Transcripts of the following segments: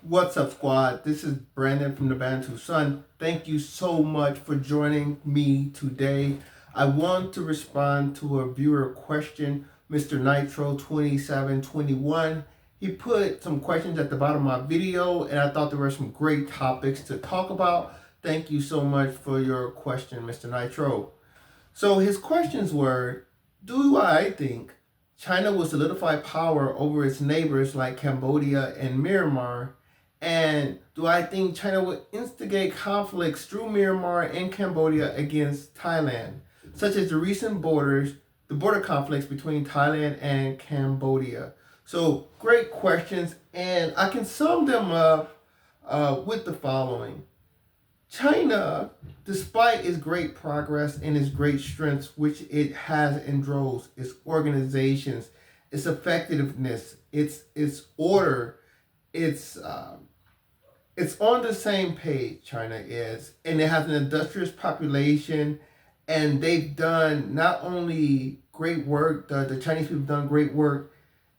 What's up, squad? This is Brandon from the Bantu Sun. Thank you so much for joining me today. I want to respond to a viewer question, Mr. Nitro 2721. He put some questions at the bottom of my video, and I thought there were some great topics to talk about. Thank you so much for your question, Mr. Nitro. So his questions were, do I think China will solidify power over its neighbors like Cambodia and Myanmar? And do I think China will instigate conflicts through Myanmar and Cambodia against Thailand, such as the border conflicts between Thailand and Cambodia? So great questions, and I can sum them up with the following. China, despite its great progress and its great strengths, which it has in droves, its organizations, its effectiveness, its order, it's on the same page. China is, and it has an industrious population, and they've done not only great work. The Chinese people have done great work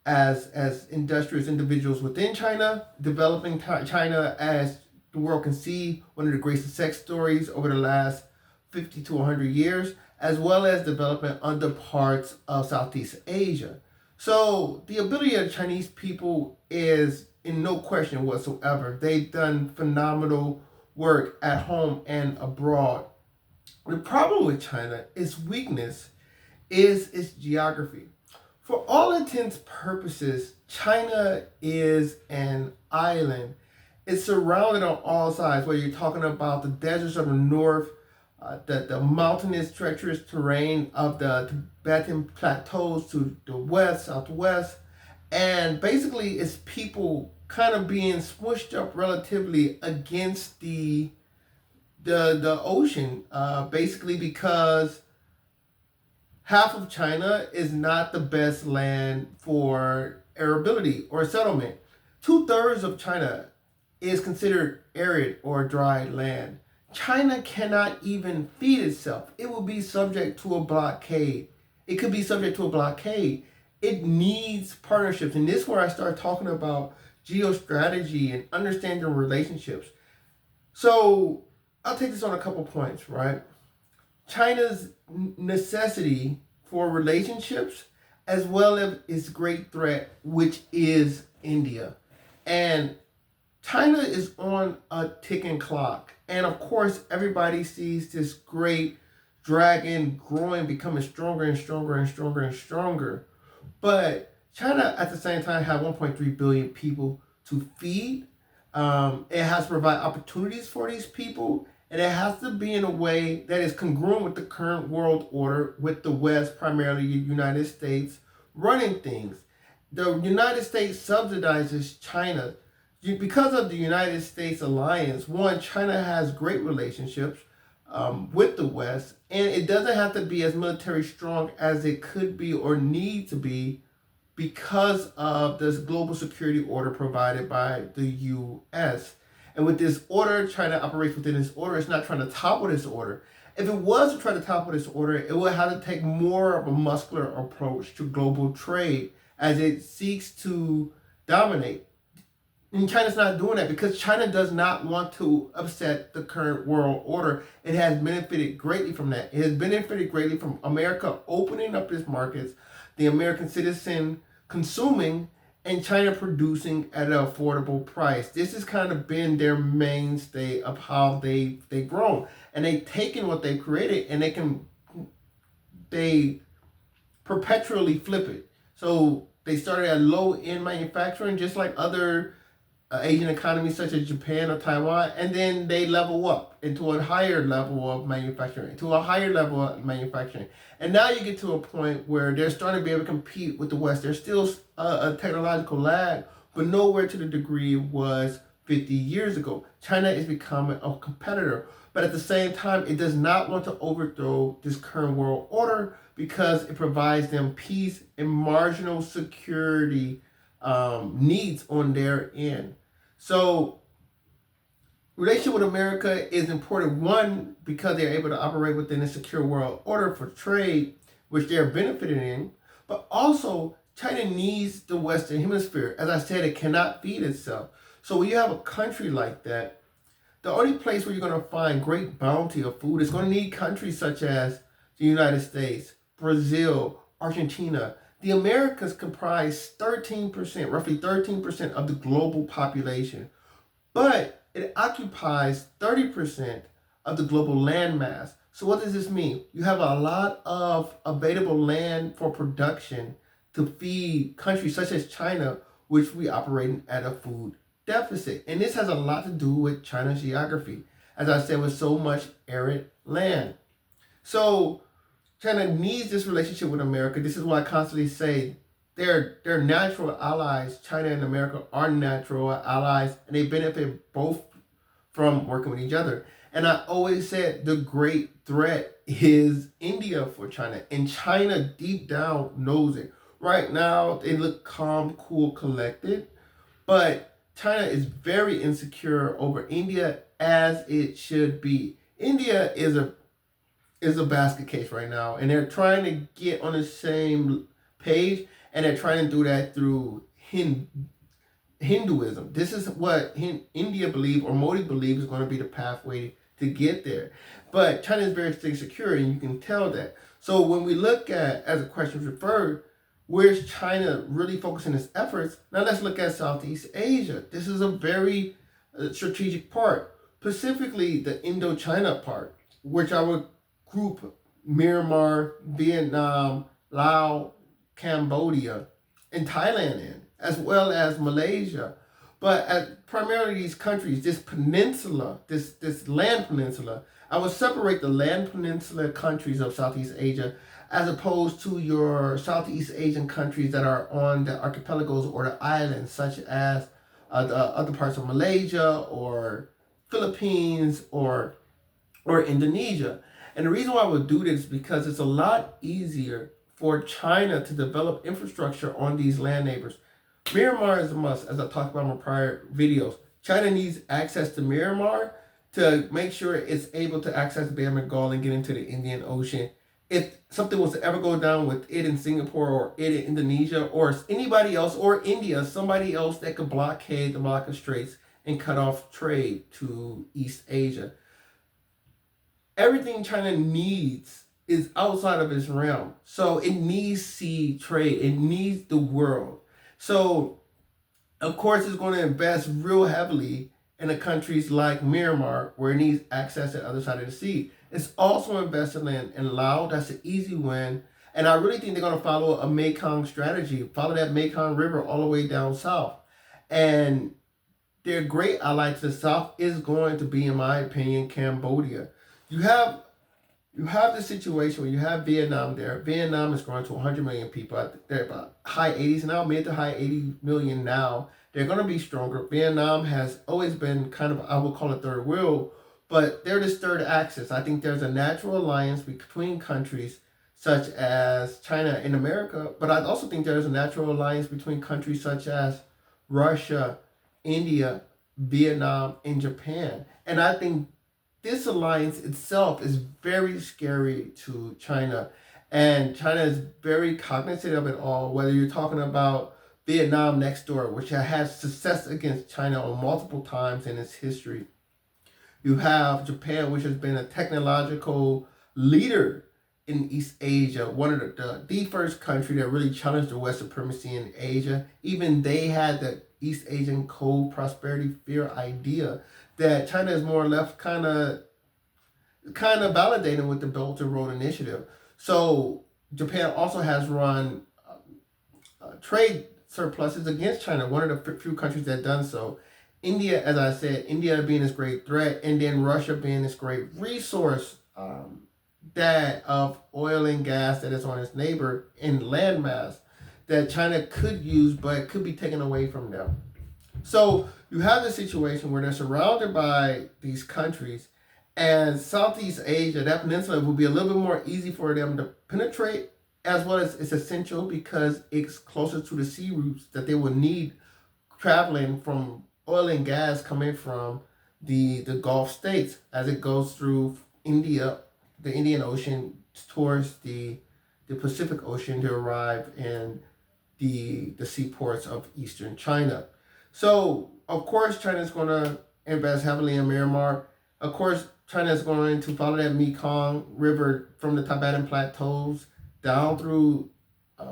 as industrious individuals within China, developing China as the world can see one of the great success stories over the last 50 to 100 years, as well as development other parts of Southeast Asia. So the ability of the Chinese people is in no question whatsoever. They've done phenomenal work at home and abroad. The problem with China, its weakness, is its geography. For all intents purposes, China is an island. It's surrounded on all sides, whether you're talking about the deserts of the north, the mountainous, treacherous terrain of the Tibetan plateaus to the west, southwest, and basically it's people kind of being smushed up relatively against the ocean, basically because half of China is not the best land for arability or settlement. 2/3 of China is considered arid or dry land. China cannot even feed itself. It will be subject to a blockade. It could be subject to a blockade. It needs partnerships. And this is where I start talking about geostrategy and understanding relationships. So I'll take this on a couple points, right? China's necessity for relationships as well as its great threat, which is India. And China is on a ticking clock. And of course, everybody sees this great dragon growing, becoming stronger and stronger and stronger and stronger. But China, at the same time, has 1.3 billion people to feed. It has to provide opportunities for these people, and it has to be in a way that is congruent with the current world order, with the West, primarily the United States, running things. The United States subsidizes China. Because of the United States alliance, one, China has great relationships with the West, and it doesn't have to be as military strong as it could be or need to be because of this global security order provided by the U.S. And with this order, China operates within this order. It's not trying to topple this order. If it was to try to topple this order, it would have to take more of a muscular approach to global trade as it seeks to dominate. And China's not doing that because China does not want to upset the current world order. It has benefited greatly from that. It has benefited greatly from America opening up its markets, the American citizen consuming, and China producing at an affordable price. This has kind of been their mainstay of how they've grown. And they've taken what they've created and they perpetually flip it. So they started at low end manufacturing, just like other Asian economies such as Japan or Taiwan, and then they level up into a higher level of manufacturing, and now you get to a point where they're starting to be able to compete with the West. There's still a technological lag, but nowhere to the degree it was 50 years ago. China is becoming a competitor, but at the same time, it does not want to overthrow this current world order because it provides them peace and marginal security needs on their end. So, relationship with America is important. One, because they're able to operate within a secure world order for trade, which they're benefiting in. But also, China needs the Western Hemisphere. As I said, it cannot feed itself. So when you have a country like that, the only place where you're going to find great bounty of food is going to need countries such as the United States, Brazil, Argentina. The Americas comprise 13%, roughly 13% of the global population, but it occupies 30% of the global landmass. So what does this mean? You have a lot of available land for production to feed countries such as China, which we operate at a food deficit. And this has a lot to do with China's geography. As I said, with so much arid land. So China needs this relationship with America. This is why I constantly say they're natural allies. China and America are natural allies, and they benefit both from working with each other. And I always said the great threat is India for China, and China deep down knows it. Right now, they look calm, cool, collected, but China is very insecure over India, as it should be. India is a basket case right now, and they're trying to get on the same page, and they're trying to do that through Hinduism. This is what India believes, or Modi believes, is going to be the pathway to get there. But China is very secure, and you can tell that. So when we look at, as the question referred, where's China really focusing its efforts? Now let's look at Southeast Asia. This is a very strategic part, specifically the Indochina part, which I would group Myanmar, Vietnam, Laos, Cambodia, and Thailand in, as well as Malaysia. But primarily these countries, this peninsula, this land peninsula, I would separate the land peninsula countries of Southeast Asia as opposed to your Southeast Asian countries that are on the archipelagos or the islands, such as the other parts of Malaysia or Philippines or Indonesia. And the reason why I would do this is because it's a lot easier for China to develop infrastructure on these land neighbors. Myanmar is a must, as I talked about in my prior videos. China needs access to Myanmar to make sure it's able to access Bay of Bengal and get into the Indian Ocean. If something was to ever go down with it in Singapore or it in Indonesia or anybody else, or India, somebody else that could blockade the Malacca Straits and cut off trade to East Asia. Everything China needs is outside of its realm. So it needs sea trade. It needs the world. So, of course, it's going to invest real heavily in the countries like Myanmar, where it needs access to the other side of the sea. It's also invested in Laos. That's an easy win. And I really think they're going to follow a Mekong strategy, follow that Mekong River all the way down south. And their great ally to the south is going to be, in my opinion, Cambodia. You have the situation where you have Vietnam there. Vietnam is growing to 100 million people. They're about high 80s now, mid to high 80 million now. They're going to be stronger. Vietnam has always been kind of, I would call it third wheel, but they're this third axis. I think there's a natural alliance between countries such as China and America, but I also think there's a natural alliance between countries such as Russia, India, Vietnam, and Japan. And I think this alliance itself is very scary to China. And China is very cognizant of it all, whether you're talking about Vietnam next door, which has had success against China on multiple times in its history. You have Japan, which has been a technological leader in East Asia, one of the first country that really challenged the West supremacy in Asia. Even they had the East Asian Cold Prosperity Fear idea that China is more or less kind of validating with the Belt and Road Initiative. So Japan also has run trade surpluses against China, one of the few countries that done so. India, as I said, India being this great threat, and then Russia being this great resource that of oil and gas that is on its neighbor in landmass that China could use, but could be taken away from them. So you have the situation where they're surrounded by these countries, and Southeast Asia, that peninsula, will be a little bit more easy for them to penetrate, as well as it's essential because it's closer to the sea routes that they will need traveling from oil and gas coming from the Gulf states as it goes through India, the Indian Ocean, towards the Pacific Ocean to arrive in the seaports of eastern China. So of course, China's going to invest heavily in Myanmar. Of course, China is going to follow that Mekong River from the Tibetan plateaus down through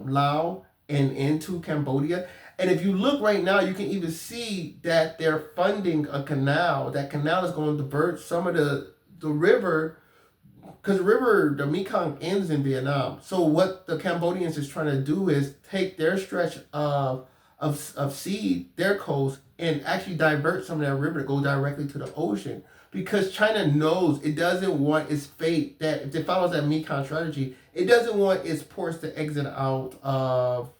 Laos and into Cambodia. And if you look right now, you can even see that they're funding a canal. That canal is going to divert some of the river, because the Mekong ends in Vietnam. So what the Cambodians is trying to do is take their stretch of sea, their coast, and actually divert some of that river to go directly to the ocean. Because China knows it doesn't want its fate, that if it follows that Mekong strategy, it doesn't want its ports to exit out of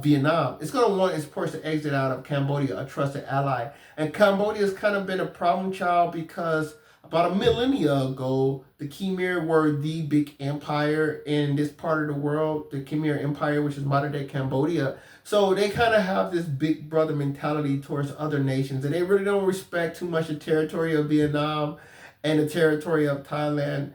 Vietnam. It's going to want its ports to exit out of Cambodia, a trusted ally. And Cambodia has kind of been a problem child because about a millennia ago, the Khmer were the big empire in this part of the world, the Khmer Empire, which is modern day Cambodia. So they kind of have this big brother mentality towards other nations, and they really don't respect too much the territory of Vietnam and the territory of Thailand,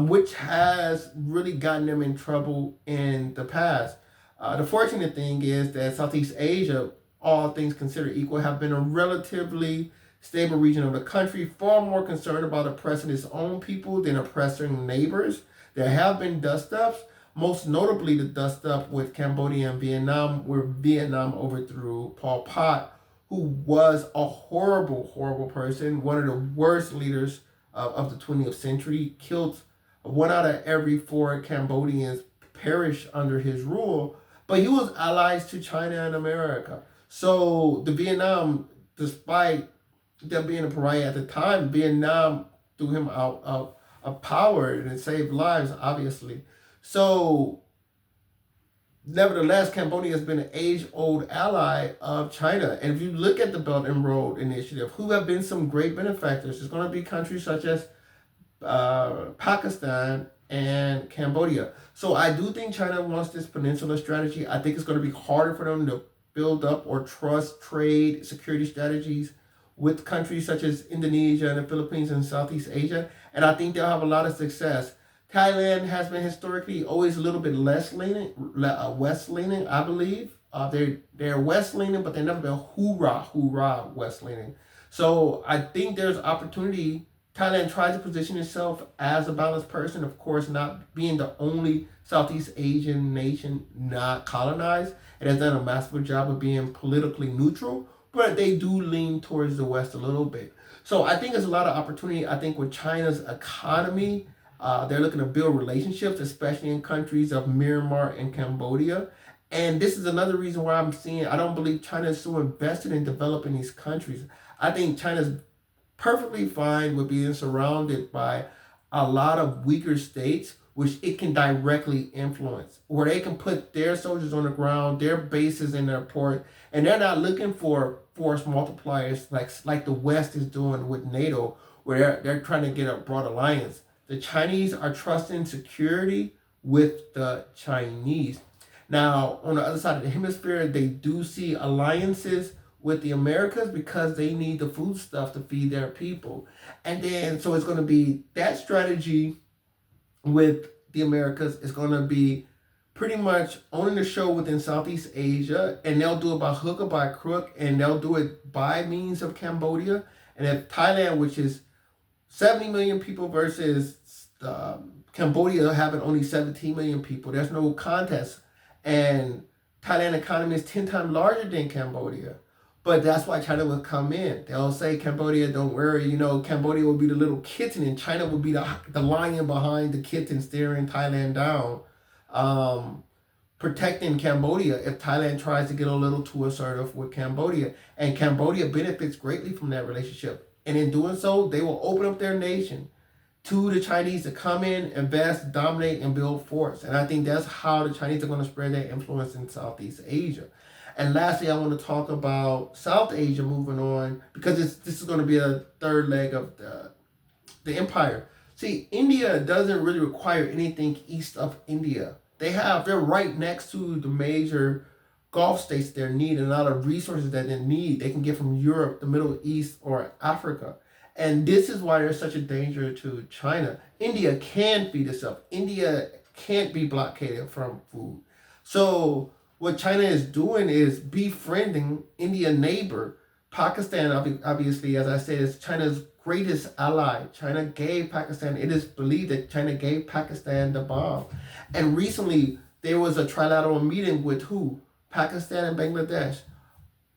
which has really gotten them in trouble in the past. The fortunate thing is that Southeast Asia, all things considered equal, have been a relatively stable region of the country, far more concerned about oppressing its own people than oppressing neighbors. There have been dust-ups, most notably the dust-up with Cambodia and Vietnam, where Vietnam overthrew Pol Pot, who was a horrible, horrible person, one of the worst leaders of the 20th century, killed one out of every four Cambodians perished under his rule, but he was allies to China and America. So the Vietnam, despite them being a pariah at the time, Vietnam threw him out of power and it saved lives, obviously. So, nevertheless, Cambodia has been an age-old ally of China. And if you look at the Belt and Road Initiative, who have been some great benefactors, there's going to be countries such as Pakistan and Cambodia. So I do think China wants this peninsula strategy. I think it's going to be harder for them to build up or trust trade security strategies with countries such as Indonesia and the Philippines and Southeast Asia. And I think they'll have a lot of success. Thailand has been historically always a little bit less leaning, west leaning, I believe. They're west leaning, but they've never been hoorah west leaning. So I think there's opportunity. Thailand tries to position itself as a balanced person, of course, not being the only Southeast Asian nation not colonized. It has done a massive job of being politically neutral, but they do lean towards the West a little bit. So I think there's a lot of opportunity. I think with China's economy, they're looking to build relationships, especially in countries of Myanmar and Cambodia. And this is another reason why I don't believe China is so invested in developing these countries. I think China's perfectly fine with being surrounded by a lot of weaker states, which it can directly influence, where they can put their soldiers on the ground, their bases in their port, and they're not looking for force multipliers like the West is doing with NATO, where they're trying to get a broad alliance. The Chinese are trusting security with the Chinese. Now, on the other side of the hemisphere, they do see alliances with the Americas because they need the food stuff to feed their people. And then, so it's going to be that strategy with the Americas is going to be pretty much owning the show within Southeast Asia, and they'll do it by hook or by crook, and they'll do it by means of Cambodia. And if Thailand, which is 70 million people versus Cambodia having only 17 million people, there's no contest. And Thailand economy is 10 times larger than Cambodia. But that's why China will come in. They'll say, Cambodia, don't worry, Cambodia will be the little kitten and China will be the lion behind the kitten staring Thailand down, protecting Cambodia if Thailand tries to get a little too assertive with Cambodia. And Cambodia benefits greatly from that relationship. And in doing so, they will open up their nation to the Chinese to come in, invest, dominate, and build force. And I think that's how the Chinese are going to spread their influence in Southeast Asia. And lastly, I want to talk about South Asia moving on, because this is going to be a third leg of the empire. See, India doesn't really require anything east of India. They're right next to the major Gulf states they need, and a lot of resources that they need they can get from Europe, the Middle East, or Africa. And this is why there's such a danger to China. India can feed itself. India can't be blockaded from food. So what China is doing is befriending India neighbor. Pakistan, obviously, as I said, is China's greatest ally. China gave Pakistan, it is believed that China gave Pakistan the bomb. And recently, there was a trilateral meeting with who? Pakistan and Bangladesh.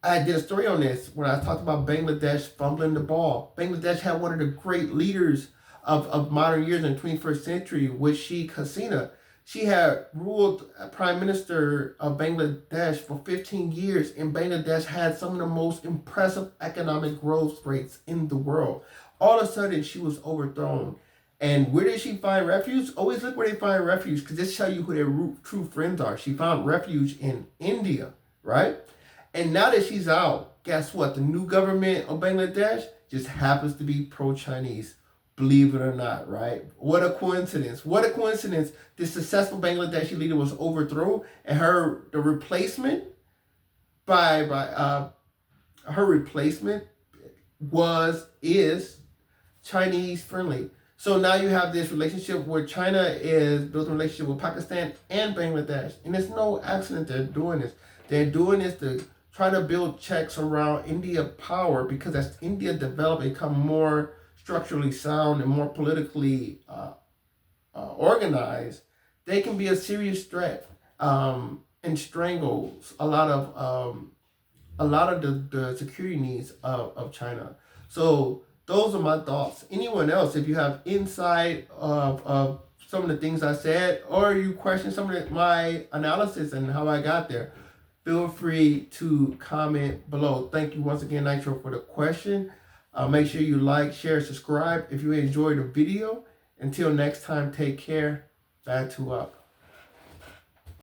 I did a story on this when I talked about Bangladesh fumbling the ball. Bangladesh had one of the great leaders of modern years in the 21st century with Sheikh Hasina. She had ruled prime minister of Bangladesh for 15 years, and Bangladesh had some of the most impressive economic growth rates in the world. All of a sudden, she was overthrown. And where did she find refuge? Always look where they find refuge, because this shows you who their true friends are. She found refuge in India, right? And now that she's out, guess what? The new government of Bangladesh just happens to be pro-Chinese. Believe it or not, right? What a coincidence. What a coincidence. This successful Bangladeshi leader was overthrown, and the replacement her replacement is Chinese friendly. So now you have this relationship where China is building a relationship with Pakistan and Bangladesh. And it's no accident they're doing this. They're doing this to try to build checks around India power, because as India develop and become more structurally sound and more politically organized, they can be a serious threat, and strangles a lot of the security needs of China. So those are my thoughts. Anyone else, if you have insight of some of the things I said, or you question some of my analysis and how I got there, feel free to comment below. Thank you once again, Nitro, for the question. Make sure you like, share, subscribe if you enjoyed the video. Until next time, take care. Batu up.